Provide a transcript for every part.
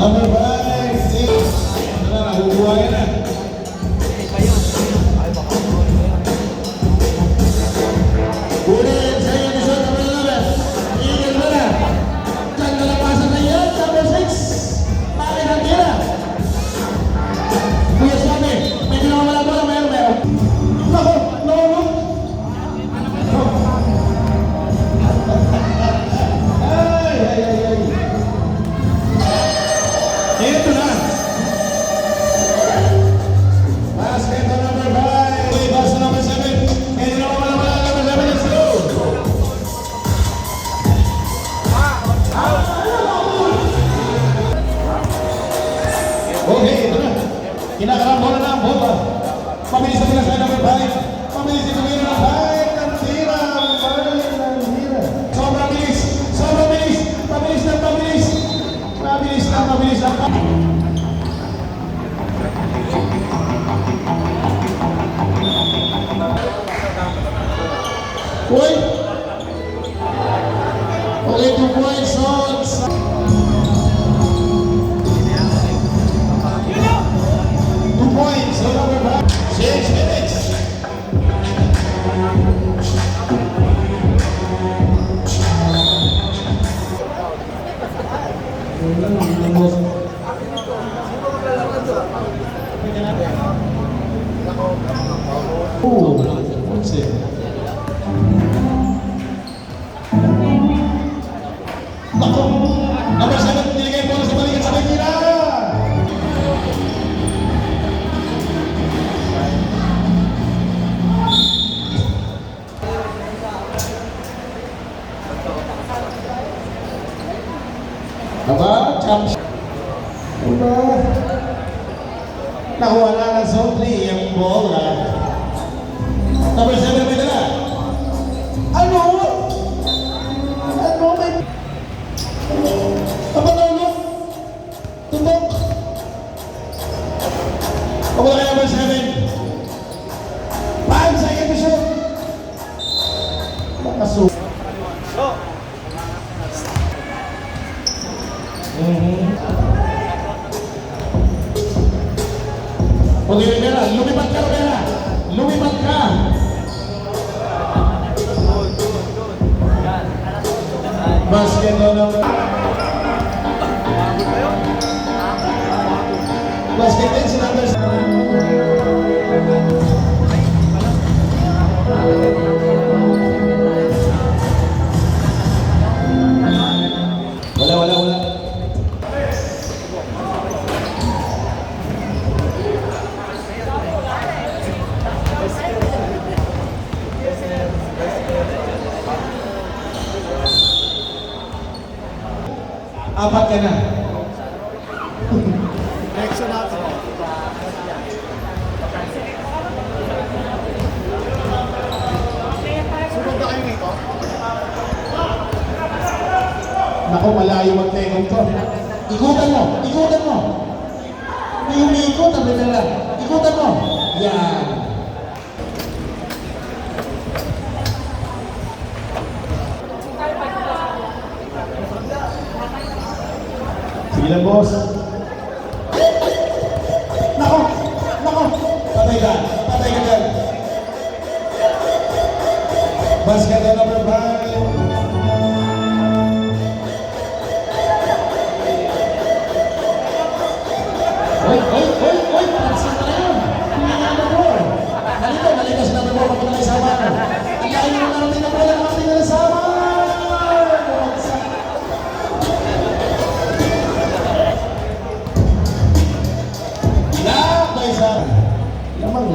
Number 5, 6. Ano na, nakukuha na. Ulit sa iyo, Bishop, number 11. Ingin mo na. Diyan nalapasan na yan, number 6. Bakit ang tira? Kuya Sabi, may ginawa wala bola, meron. Nako, no. Ay. Ito na. Basket on number 5. Uy, basta number 7. Hindi na wala number 7. Let's go. Okay, ito na. Kinakaroon bola na ang bola. Pabilis na sila sa number 5. Pabilis ito ngayon ng 5. Ang tira. Sobrang bilis. Mabilis lang. Uy! Okay, 2 points on. 2 points on number 5. 6 minutes. What's it? Nako! Number 7, niligay bola sa balikat sa Bekira! Aba, champs. Aba. Nakuha na ng Zotli yung bola. Number 7 may dala. Ano? May... Aba na ulo? Tutok. Pagkala kayo number 7. 5 second to shoot. Nakasuot. Okay, Rivera, lumipat ka. Basket on number. Basket din si number. Wala. Apat ka na. Next natin. Sunod na kayo nito? Naku, malayo mag-tekong to. Ikutan mo. May umiikot ang Rivera. Ikutan mo. Yan. Sige lang, boss. Nako. Patay ka dyan. Basket on number 5. Oy! Pansin ka na yun. Hindi nga number 4. Halika sa number 4. Pagpunta na isama. Ang layo na natin na bola. Nakating na isama. Lamang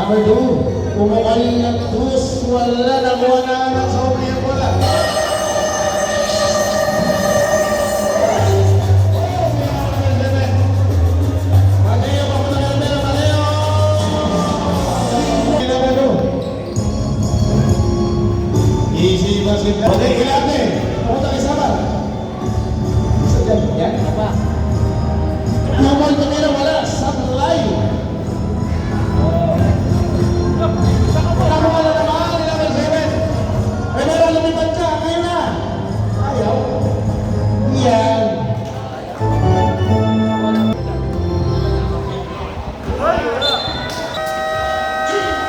Number 2, umukay ang Cruz, wala nakuha na ang sa huli ang bola. Mateo, papunta ka ng pera, Mateo! Number 2. Easy basket. Okay, ilate. Papunta kay Sabat. Isa dyan. Yan, apa? Naman tumira, wala. Sablay.